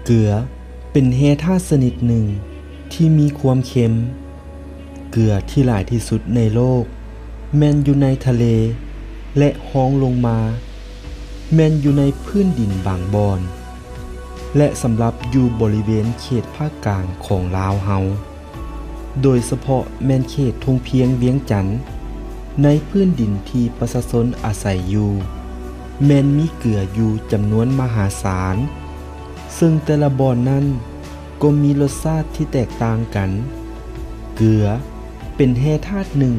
เกลือเป็นแร่ธาตุชนิดหนึ่งที่มีความเค็มเกลือที่หลายที่สุดในโลกแม่นอยู่ในทะเลและห้องลงมาแม่นอยู่ในพื้นดินบางบอนและสำหรับอยู่บริเวณเขตภาคกลางของลาวเฮาโดยเฉพาะแม่นเขตทุ่งเพียงเวียงจันทน์ในพื้นดินที่ประชาชนอาศัยอยู่แม่นมีเกลืออยู่จำนวนมหาศาลซึ่งแต่ละบ่อนนั้นก็มีรสชาติที่แตกต่างกันเกลือเป็นแร่ธาตุหนึ่ง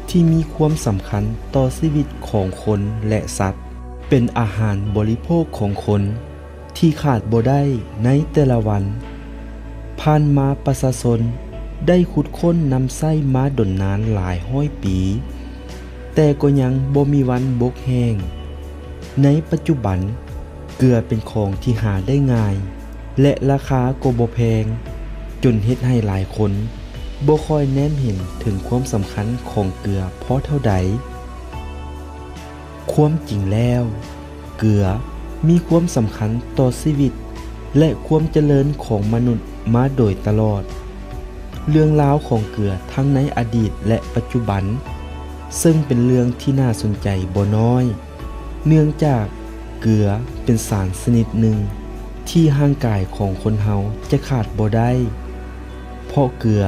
ที่มีความสำคัญต่อชีวิตของคนและสัตว์เป็นอาหารบริโภคของคนที่ขาดบ่ได้ในแต่ละวันผ่านมาประชาชนได้ขุดค้นนำไส้มาดนนานหลายร้อยปีแต่ก็ยังบ่มีวันบกแห้งในปัจจุบันเกลือเป็นของที่หาได้ง่ายและราคาก็บ่แพงจนเฮ็ดให้หลายคนบ่ค่อยแนมเห็นถึงความสำคัญของเกลือเพราะเท่าใดความจริงแล้วเกลือมีความสำคัญต่อชีวิตและความเจริญของมนุษย์มาโดยตลอดเรื่องราวของเกลือทั้งในอดีตและปัจจุบันซึ่งเป็นเรื่องที่น่าสนใจบ่น้อยเนื่องจากเกลือเป็นสารชนิดหนึ่งที่ร่างกายของคนเฮาจะขาดบ่ได้เพราะเกลือ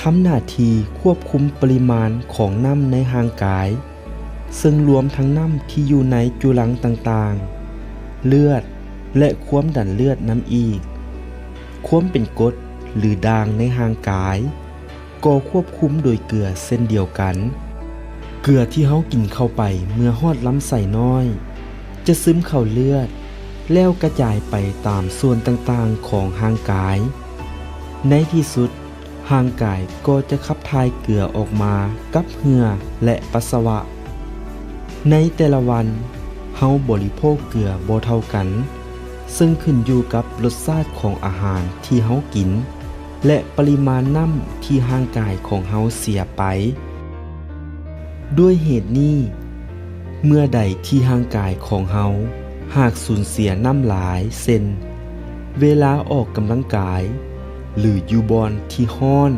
ทำหน้าที่ควบคุมปริมาณของน้ำในร่างกายซึ่งรวมทั้งน้ำที่อยู่ในจุลังต่างๆเลือดและความดันเลือดน้ำอีกความเป็นกรดหรือด่างในร่างกายก็ควบคุมโดยเกลือเส้นเดียวกันเกลือที่เฮากินเข้าไปเมื่อฮอดลำไส้น้อยจะซึมเข้าเลือดแล้วกระจายไปตามส่วนต่างๆของร่างกายในที่สุดร่างกายก็จะขับถ่ายเกลือออกมากับเหงื่อและปัสสาวะในแต่ละวันเฮาบริโภคเกลือบ่เท่ากันซึ่งขึ้นอยู่กับรสชาติของอาหารที่เฮากินและปริมาณน้ำที่ร่างกายของเฮาเสียไปด้วยเหตุนี้เมื่อใดที่ร่างกายของเฮาหากสูญเสียน้ำหลายเช่นเวลาออกกำลังกายหรืออยู่บอนที่ร้อน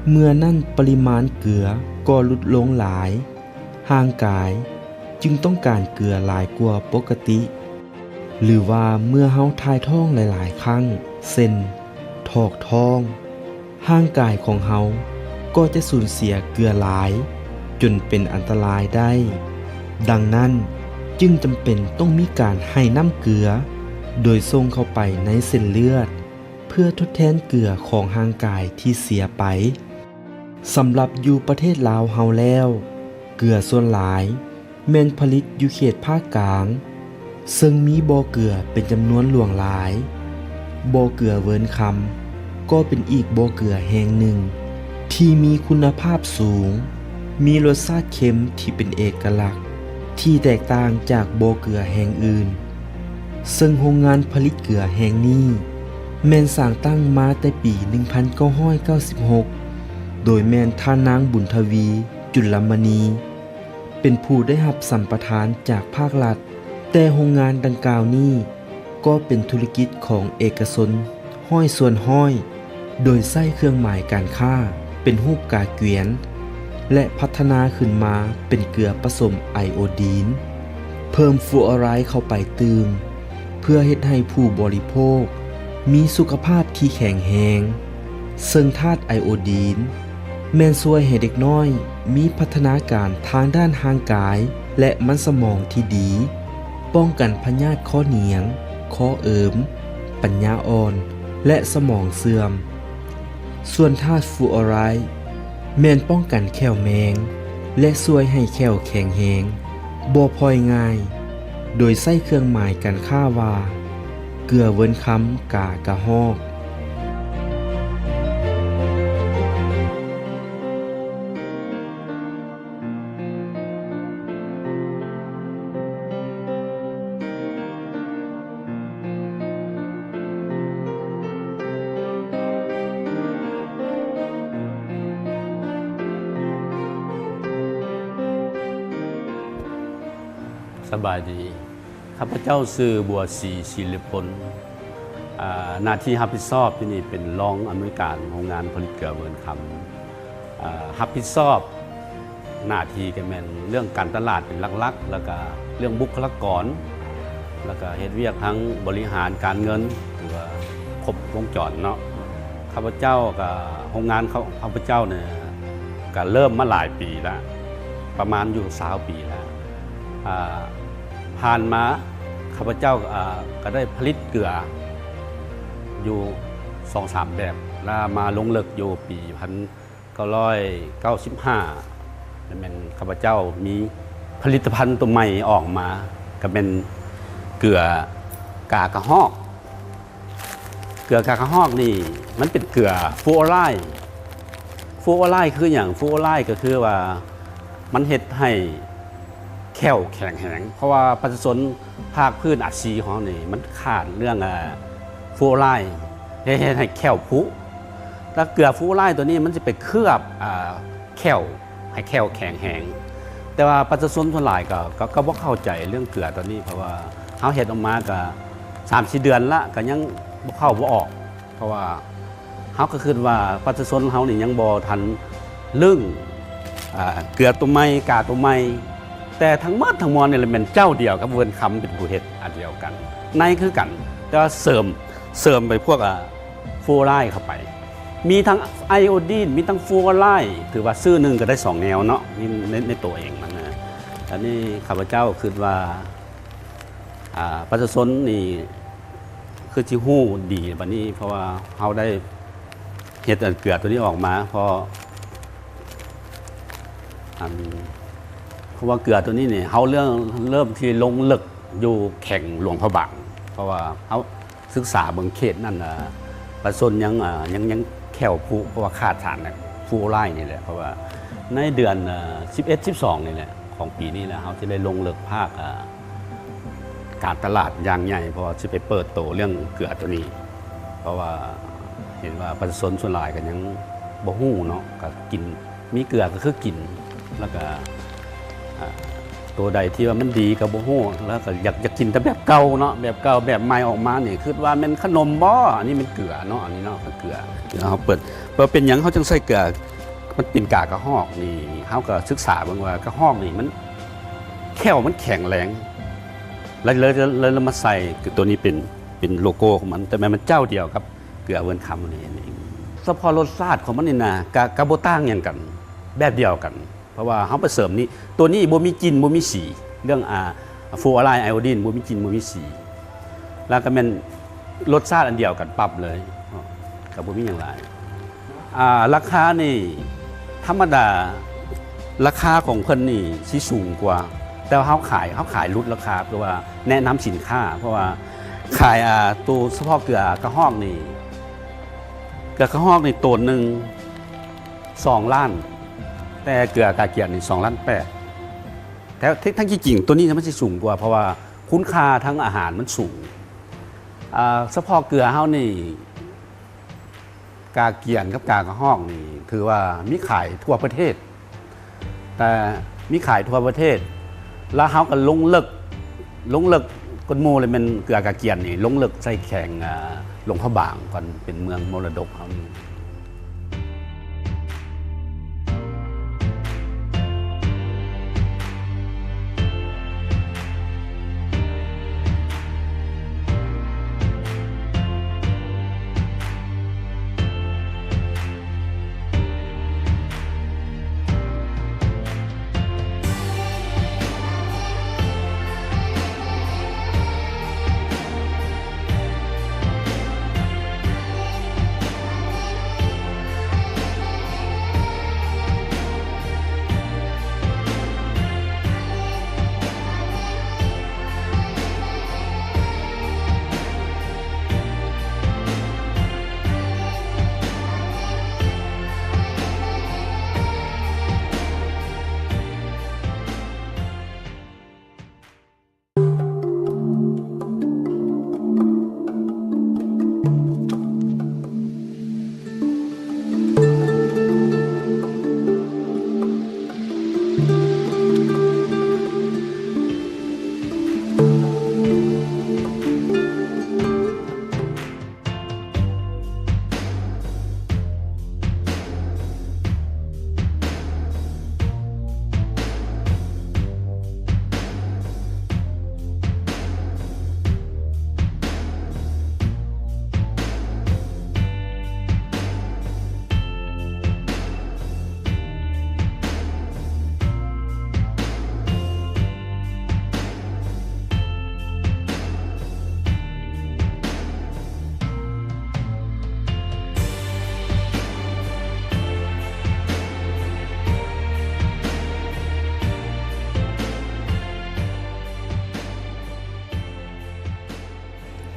เมื่อนั้นปริมาณเกลือก็ลดลงหลายร่างกายจึงต้องการเกลือหลายกว่าปกติหรือว่าเมื่อเฮาถ่ายท้องหลายๆครั้งเช่นถอกท้องร่างกายของเฮาก็จะสูญเสียเกลือหลายจนเป็นอันตรายได้ดังนั้นจึงจำเป็นต้องมีการให้น้ำเกลือโดยส่งเข้าไปในเส้นเลือดเพื่อทดแทนเกลือของร่างกายที่เสียไปสำหรับอยู่ประเทศลาวเฮาแล้วเกลือส่วนหลายแม่นผลิตอยู่เขตภาคกลางซึ่งมีบ่อเกลือเป็นจำนวนหลวงหลายบ่อเกลือเวินคำก็เป็นอีกบ่อเกลือแห่งหนึ่งที่มีคุณภาพสูงมีรสชาติเค็มที่เป็นเอกลักษณ์ที่แตกต่างจากบ่อเกลือแห่งอื่นซึ่งโรงงานผลิตเกลือแห่งนี้แม่นสร้างตั้งมาแต่ปี 1996 โดยแม่นท่านางบุญทวีจุลมณีเป็นผู้ได้รับสัมปทานจากภาครัฐแต่โรงงานดังกล่าวนี้ก็เป็นธุรกิจของเอกชนห้อยส่วนห้อยโดยใช้เครื่องหมายการค้าเป็นรูปกาเกวียนและพัฒนาขึ้นมาเป็นเกลือผสมไอโอดีนเพิ่มฟลูออไรด์เข้าไปตื่มเพื่อเฮ็ดให้ผู้บริโภคมีสุขภาพที่แข็งแรงซึ่งธาตุไอโอดีนแม่นช่วยให้เด็กน้อยมีพัฒนาการทางด้านร่างกายและมันสมองที่ดีป้องกันพยาธิข้อเหนียงข้อเอิมปัญญาอ่อนและสมองเสื่อมส่วนธาตุฟลูออไรด์แม่นป้องกันแข้วแมงและช่วยให้แข้วแข็งแรงบ่พลอยง่ายโดยใช้เครื่องหมายการค้าว่าเกลือเวินคำกากะฮอก สบายดีข้าพเจ้าชื่อบัวศรีศิริพล หน้าที่รับผิดชอบที่นี่เป็นรองอำนวยการโรงงานผลิตเกลือเวิร์นคำรับผิดชอบหน้าที่ก็แม่นเรื่องการตลาดเป็นหลักๆแล้วก็เรื่องบุคลากรแล้วก็เฮ็ดเวียกทั้งบริหารการเงินถือว่าครบวงจรเนาะข้าพเจ้ากับโรงงานข้าพเจ้าเนี่ยก็เริ่มมาหลายปีแล้วประมาณอยู่20 ปีแล้วผ่านมาข้าพเจ้าก็ได้ผลิตเกลืออยู่2-3 แบบแล้วมาลงเลิกอยู่ปี1995แล้วมันข้าพเจ้ามีผลิตภัณฑ์ตัวใหม่ออกมาก็เป็นเกลือกากระหอกเกลือกากระหอกนี่มันเป็นเกลือฟูโอไลด์คืออย่างฟูโอไลด์ก็คือว่ามันเฮ็ดให้แข้วแข็งแรงเพราะว่าประชาชนภาคพื้นอาชีของนี่มันขาดเรื่องฟูโอไลด์ให้แข้วผุแล้วเกลือฟูโอไลด์ตัวนี้มันจะไปเคลือบแข้วให้แข้วแข็งแรงแต่ว่าประชาชนส่วนหลายก็บ่เข้าใจเรื่องเกลือตัวนี้เพราะว่าเฮาเฮ็ดออกมาก็3-4 เดือนละก็ยังบ่เข้าบ่ออกเพราะว่าเฮาก็คิดว่าประชาชนเฮานี่ยังบ่ทันเรื่องเกลือตัวใหม่กาตัวใหม่แต่ทั้งหมดทั้งมวลนี่เป็นเจ้าเดียวกับเวิร์นคำเป็นผู้เฮ็ดอันเดียวกันในคือกันแต่ว่าเสริมไปพวกฟูโอไลด์เข้าไปมีทั้งไอโอดีนมีทั้งฟูโอไลด์ถือว่าซื้อหนึ่งก็ได้2 แนวเนาะในตัวเองมันนะอันนี้ข้าพเจ้าคิดว่าประชาชนนี่คือที่ฮู้ดีบัดนี้เพราะว่าเฮาได้เฮ็ดเกลือตัวนี้ออกมาเพราะว่าเกลือตัวนี้เนี่ยเฮาเริ่มที่ลงลึกอยู่แข่งหลวงพระบางเพราะว่าเฮาศึกษาเบิ่งเขตนั่นประชาชนยังแข่วผู้เพราะว่าขาดฐานฟูโอไลด์นี่แหละเพราะว่าในเดือน11-12นี่แหละของปีนี้นะเฮาจะได้ลงลึกภาคการตลาดอย่างใหญ่เพราะว่าจะไปเปิดโตเรื่องเกลือตัวนี้เพราะว่าเห็นว่าประชาชนส่วนหลายกันยังบ่ฮู้เนาะก็กินมีเกลือก็คือกินแล้วก็ตัวใดที่ว่ามันดีกับบ่ฮู้แล้วก็อยากกินแต่แบบเก่าเนาะแบบเก่าแบบใหม่ออกมานี่คือว่ามันขนมบ่อันนี้มันเกลือเนาะอันนี้เนาะเกลือเฮาเปิดเป็นหยังเฮาจึงใส่เกลือมันเป็นกากกระหอกนี่เฮาก็ศึกษาเบิ่งว่ากระหอกนี่มันแข้วมันแข็งแรงแล้วเลยมาใส่ตัวนี้เป็นโลโก้ของมันแต่มันเจ้าเดียวกับเกลือเวิร์นคำนี่เองเฉพาะรสชาติของมันนี่นะกะบ่ต่างหยังกันแบบเดียวกันเพราะว่าเฮาไปเสริมนี้ตัวนี้บ่มีกลิ่นบ่มีสีเรื่องฟูโอไลด์ไอโอดีนบ่มีกลิ่นบ่มีสีแล้วก็แม่นรสชาติอันเดียวกันปรับเลยก็บ่มีหยังหลายราคานี่ธรรมดาราคาของเพิ่นนี่สิสูงกว่าแต่ว่าเขาขายลดราคาเพราะว่าแนะนำสินค้าเพราะว่าขายตัวเฉพาะเกลือกระหอกนี่เกลือกระหอกนี่ตัวหนึ่ง2 ล้านแต่เกลือกาเกียรนี่2.8 ล้านแต่ทั้งจริงตัวนี้มันจะสูงกว่าเพราะว่าคุณค่าทั้งอาหารมันสูงเฉพาะเกลือเฮานี่กาเกียรกับกากระหอกนี่ถือว่ามีขายทั่วประเทศแต่มีขายทั่วประเทศแล้วเขาก็ลงเลิกก้นโมเลยมันเกลือกาเกียนนี่ลงเลิกใส่แข่งหลวงพระบางก่อนเป็นเมืองมรดกเขานี่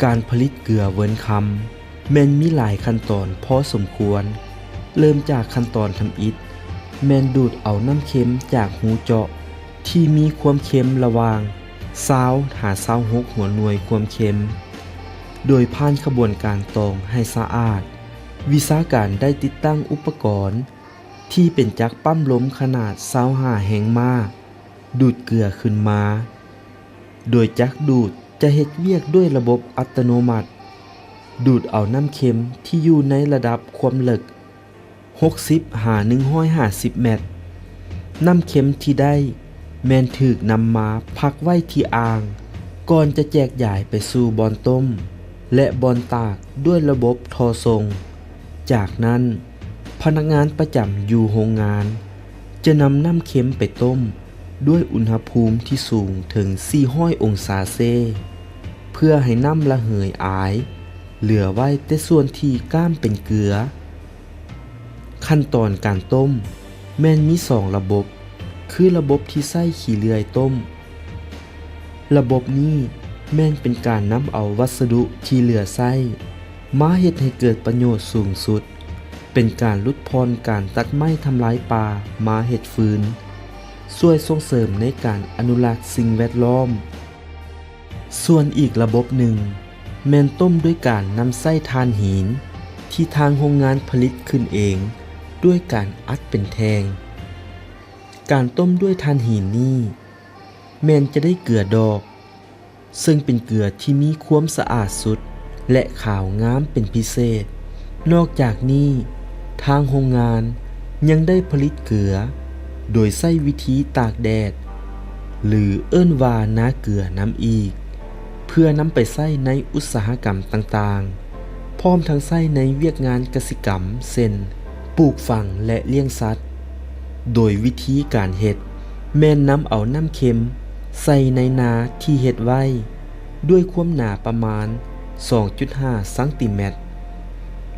การผลิตเกลือเวิร์นคำแม่นมีหลายขั้นตอนพอสมควรเริ่มจากขั้นตอนทำอิฐแม่นดูดเอาน้ำเค็มจากหูเจาะที่มีความเค็มระหว่าง20 หา 26 หัวหน่วยความเค็มโดยผ่านขบวนการตองให้สะอาดวิศาการได้ติดตั้งอุปกรณ์ที่เป็นจักรปั้มลมขนาด25 แห่งม้าดูดเกลือขึ้นมาโดยจักรดูดจะเฮ็ดเวียกด้วยระบบอัตโนมัติดูดเอาน้ำเค็มที่อยู่ในระดับความลึก60 หา 150 เมตรน้ำเค็มที่ได้แม่นถูกนำมาพักไว้ที่อ่างก่อนจะแจกจ่ายไปสู่บอนต้มและบอนตากด้วยระบบทอส่งจากนั้นพนักงานประจำอยู่โรงงานจะนำน้ำเค็มไปต้มด้วยอุณหภูมิที่สูงถึง400 องศาเซเพื่อให้น้ำระเหยอายเหลือไว้แต่ส่วนที่ก้ามเป็นเกลือขั้นตอนการต้มแม่นมี2ระบบคือระบบที่ใช้ขี้เลื่อยต้มระบบนี้แม่นเป็นการนำเอาวัสดุที่เหลือใช้มาเฮ็ดให้เกิดประโยชน์สูงสุดเป็นการลดพรการตัดไม้ทำลายป่ามาเฮ็ดฟืนช่วยส่งเสริมในการอนุรักษ์สิ่งแวดล้อมส่วนอีกระบบหนึ่งแม่นต้มด้วยการนำไส้ถ่านหินที่ทางโรงงานผลิตขึ้นเองด้วยการอัดเป็นแทงการต้มด้วยถ่านหินนี้แม่นจะได้เกลือดอกซึ่งเป็นเกลือที่มีความสะอาดสุดและขาวงามเป็นพิเศษนอกจากนี้ทางโรงงานยังได้ผลิตเกลือโดยใช้วิธีตากแดดหรือเอิ้นว่านาเกลือน้ำอีกเพื่อนำไปใช้ในอุตสาหกรรมต่างๆพร้อมทั้งใช้ในเวียกงานกสิกรรมเช่นปลูกฝังและเลี้ยงสัตว์โดยวิธีการเฮ็ดแม่นนำเอาน้ำเค็มใส่ในนาที่เฮ็ดไว้ด้วยความหนาประมาณ 2.5 ซนติเมตร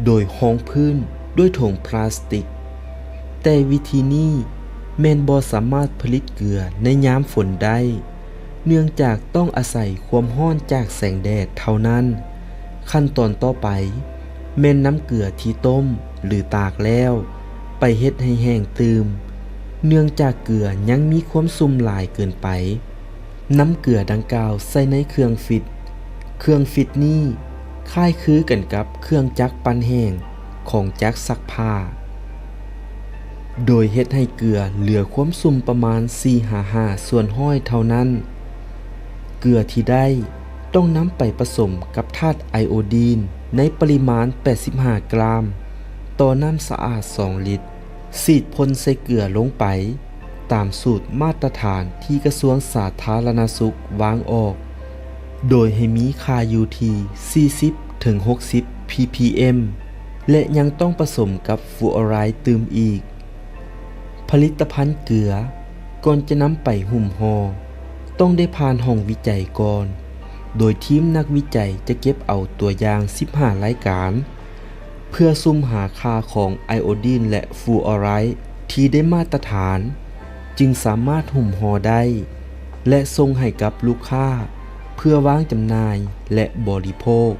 โดยห้องพื้นด้วยถุงพลาสติกแต่วิธีนี้แม่นบ่สามารถผลิตเกลือในยามฝนได้เนื่องจากต้องอาศัยความร้อนจากแสงแดดเท่านั้นขั้นตอนต่อไปแม่นน้ำเกลือที่ต้มหรือตากแล้วไปเฮ็ดให้แห้งตืมเนื่องจากเกลือยังมีความซุ่มหลายเกินไปน้ำเกลือดังกล่าวใส่ในเครื่องฟิตนี้คล้ายคือกันกับเครื่องจักรปั่นแห้งของจักรซักผ้าโดยเฮ็ดให้เกลือเหลือความซุ่มประมาณ 4-5 ส่วนห้อยเท่านั้นเกลือที่ได้ต้องนำไปผสมกับธาตุไอโอดีนในปริมาณ 85 กรัมต่อน้ำสะอาด 2 ลิตรฉีดพ่นใส่เกลือลงไปตามสูตรมาตรฐานที่กระทรวงสาธารณสุขวางออกโดยให้มีค่าอยู่ที่ 40-60 ppm และยังต้องผสมกับฟลูออไรด์ตืมอีกผลิตภัณฑ์เกลือก่อนจะนำไปหุ้มห่อต้องได้ผ่านห้องวิจัยก่อนโดยทีมนักวิจัยจะเก็บเอาตัวอย่าง15 รายการเพื่อซุ่มหาค่าของไอโอดีนและฟลูออไรด์ที่ได้มาตรฐานจึงสามารถหุ้มห่อได้และส่งให้กับลูกค้าเพื่อวางจำหน่ายและบริโภค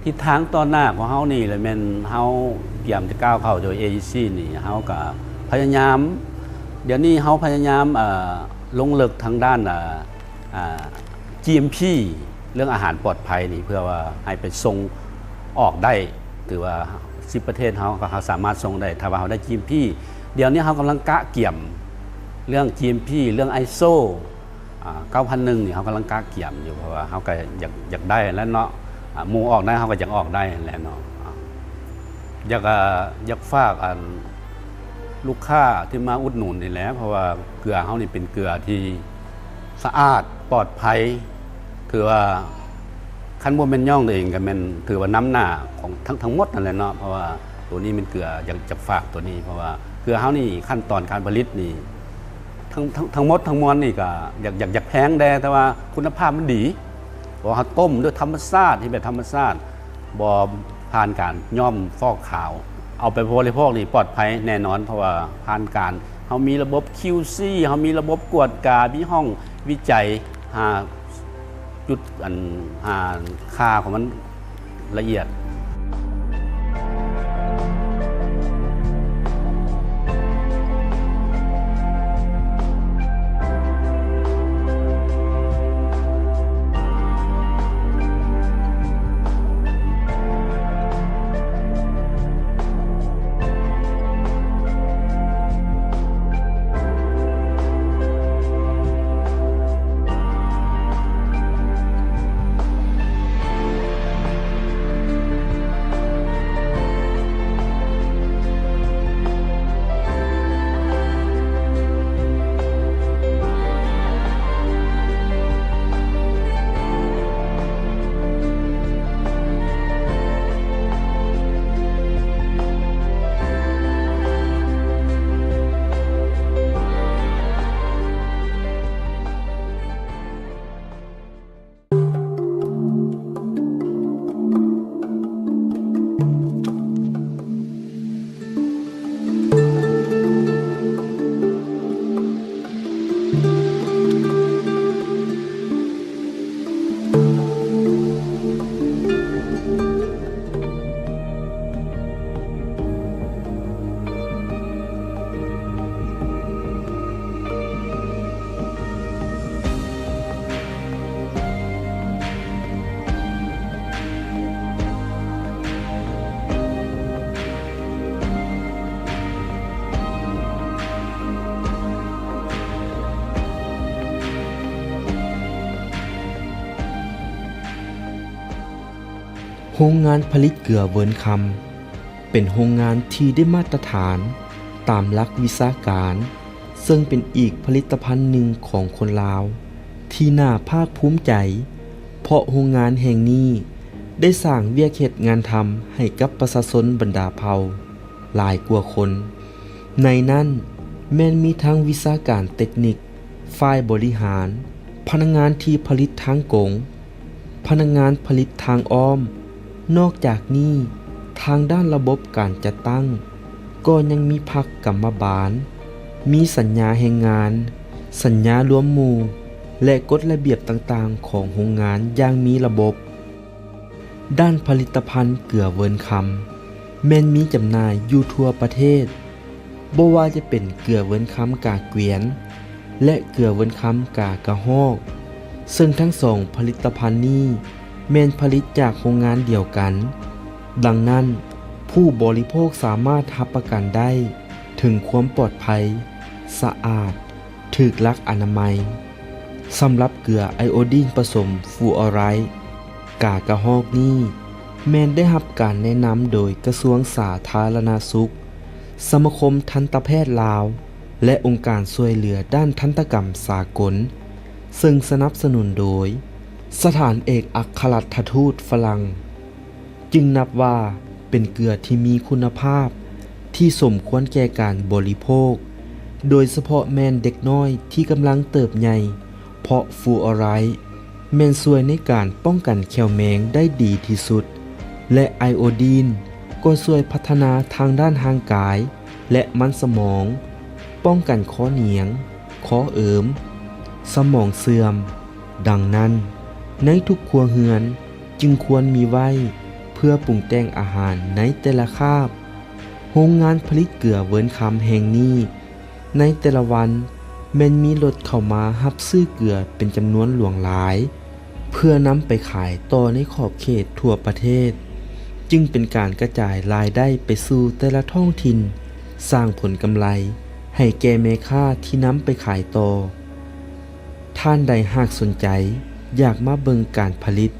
ทิศทางตอนหน้าของเฮานี่แหละแม่นเฮาพยายามจะก้าวเข้าโดย AEC นี่เฮาก็พยายามเดี๋ยวนี้เฮาพยายามลงลึกทางด้านGMP เรื่องอาหารปลอดภัยนี่เพื่อว่าให้ไปส่งออกได้ถือว่า10ประเทศเฮาก็สามารถส่งได้ถ้าว่าเฮาได้ GMP เดี๋ยวนี้เฮากำลังกะเกี่ยมเรื่อง GMP เรื่อง ISO 9001นี่เฮากำลังกะเกี่ยมอยู่เพราะว่าเฮาก็อยากได้แล้วเนาะหมู่ออกได้เฮาก็อยากออกได้แล้วเนาะ อยากฝากลูกค้าที่มาอุดหนุนนี่แหละเพราะว่าเกลือเฮานี่เป็นเกลือที่สะอาดปลอดภัยถือว่าคันบ่แม่นย่องเองก็แม่นถือว่าน้ำหน้าของทั้งหมดนั่นแหละเนาะเพราะว่าตัวนี้เป็นเกลืออยากจะฝากตัวนี้เพราะว่าเกลือเฮานี่ขั้นตอนการผลิตนี่ทั้งหมดทั้งมวลนี่ก็อยากแพงแต่ว่าคุณภาพมันดีเพราะว่าเขาต้มด้วยธรรมชาติที่แบบธรรมชาติบ่ผ่านการย้อมฟอกขาวเอาไปบริโภคนี่ปลอดภัยแน่นอนเพราะว่าผ่านการเขามีระบบ QC เขามีระบบกวดกามีห้องวิจัยหาจุดหาค่าของมันละเอียด โรงงานผลิตเกลือเวิร์นคำเป็นโรงงานที่ได้มาตรฐานตามหลักวิชาการ ซึ่งเป็นอีกผลิตภัณฑ์หนึ่งของคนลาวที่น่าภาคภูมิใจ เพราะโรงงานแห่งนี้ได้สร้างเวียกเฮ็ดงานทำให้กับประชาชนบรรดาเผ่าหลายกว่าคน ในนั้นแม้นมีทั้งวิชาการเทคนิค ฝ่ายบริหาร พนักงานที่ผลิตทางกง พนักงานผลิตทางอ้อม นอกจากนี้ทางด้านระบบการจัดตั้งก็ยังมีพรรคกรรมบาล มีสัญญาแห่งงาน สัญญารวมหมู่ และกฎระเบียบต่างๆของโรงงานอย่างมีระบบ ด้านผลิตภัณฑ์เกลือเวิร์นคำแม้นมีจำหน่ายอยู่ทั่วประเทศบ่ว่าจะเป็นเกลือเวิร์นคำกาเกวียน และเกลือเวิร์นคำกากระหอก ซึ่งทั้งสองผลิตภัณฑ์นี้แม่นผลิตจากโรงงานเดียวกัน ดังนั้นผู้บริโภคสามารถรับประกันได้ถึงความปลอดภัย สะอาดถูกหลักอนามัยสำหรับเกลือไอโอดีนผสมฟลูออไรด์กากระหอกนี้แม้นได้รับการแนะนำโดยกระทรวงสาธารณสุข สมาคมทันตแพทย์ลาว และองค์การช่วยเหลือด้านทันตกรรมสากล ซึ่งสนับสนุนโดยสถานเอกอัครราชทูตฝรั่งจึงนับว่าเป็นเกลือที่มีคุณภาพที่สมควรแก่การบริโภค โดยเฉพาะแม่นเด็กน้อยที่กำลังเติบใหญ่เพราะฟลูออไรด์แม่นช่วยในการป้องกันแคลแมงได้ดีที่สุด และไอโอดีนก็ช่วยพัฒนาทางด้านร่างกายและมันสมอง ป้องกันข้อเหนียงข้อเอิมสมองเสื่อม ดังนั้นในทุกครัวเรือนจึงควรมีไว้เพื่อปรุงแต่งอาหารในแต่ละคาบ โรงงานผลิตเกลือเวิร์นคำแห่งนี้ในแต่ละวันแม้นมีรถเข้ามารับซื้อเกลือเป็นจำนวนหลวงหลาย เพื่อนำไปขายต่อในขอบเขตทั่วประเทศ จึงเป็นการกระจายรายได้ไปสู่แต่ละท้องถิ่น สร้างผลกำไรให้แก่แม่ค้าที่นำไปขายต่อ ท่านใดหากสนใจอยากมาเบิ่งการผลิต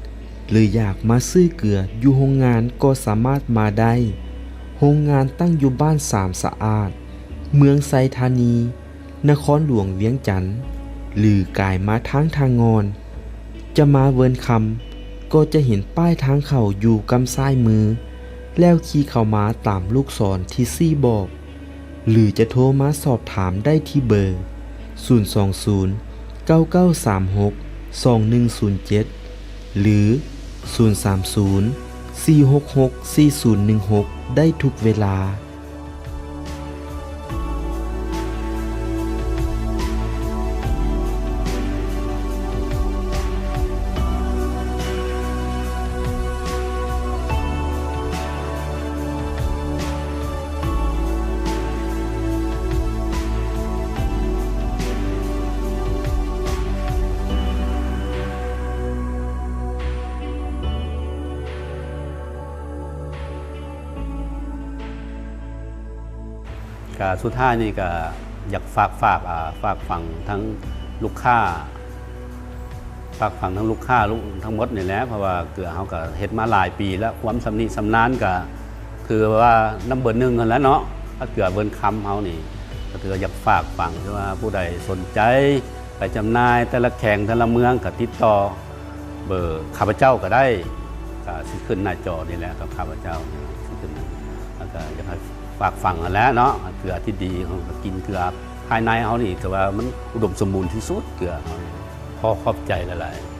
หรืออยากมาซื้อเกลืออยู่โรงงานก็สามารถมาได้ โรงงานตั้งอยู่บ้านสามสะอาดเมืองไซธานี นครหลวงเวียงจันทน์หรือกายมาทางงอน จะมาเวินคำก็จะเห็นป้ายทางเข้าอยู่กำซ้ายมือ แล้วขี่เข้ามาตามลูกศรที่ซี่บอก หรือจะโทรมาสอบถามได้ที่เบอร์ 020 9936 2107 หรือ 030 466 4016 ได้ทุกเวลาก็สุดท้ายนี่ก็อยากฝากฝังทั้งลูกค้าฝากฝังทั้งลูกค้าทั้งหมดนี่แหละเพราะว่าเกลือเขาก็เฮ็ดมาหลายปีแล้วความสำนิสำนานก็คือว่าน้ำเบอร์หนึ่งกันแล้วเนาะถ้าเกลือเบอร์คำเขานี่ก็ถืออยากฝากฝังว่าผู้ใดสนใจไปจำหน่ายแต่ละแข่งแต่ละเมืองก็ติดต่อเบอร์ข้าพเจ้าก็ได้ก็สิขึ้นหน้าจอนี่แหละกับข้าพเจ้าสิขึ้นแล้วก็อยากให้ฝากฝังกันแล้วเนาะเกลือที่ดีเขาก็กินเกลือภายในเขานี่แต่ว่ามันอุดมสมบูรณ์ที่สุดเกลือเขาพอขอบใจหลายๆ